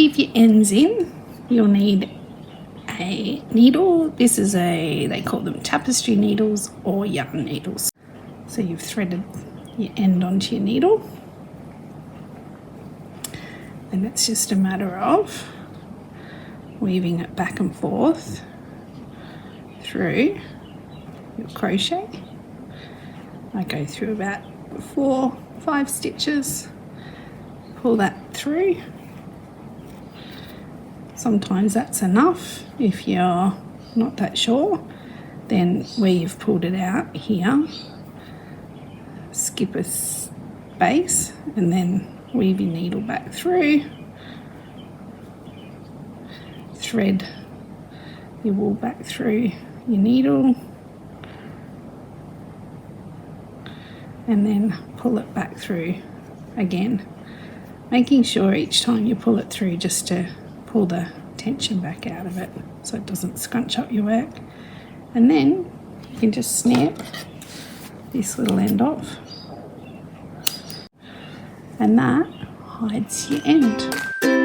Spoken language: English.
weave your ends in, you'll need a needle. This is they call them tapestry needles or yarn needles. So you've threaded your end onto your needle, and it's just a matter of weaving it back and forth through your crochet. I go through about 4-5 stitches, pull that through. Sometimes that's enough. If you're not that sure, then where you've pulled it out here, skip a space and then weave your needle back through, thread your wool back through your needle, and then pull it back through again, making sure each time you pull it through just to pull the tension back out of it so it doesn't scrunch up your work. And then you can just snip this little end off, and that hides your end.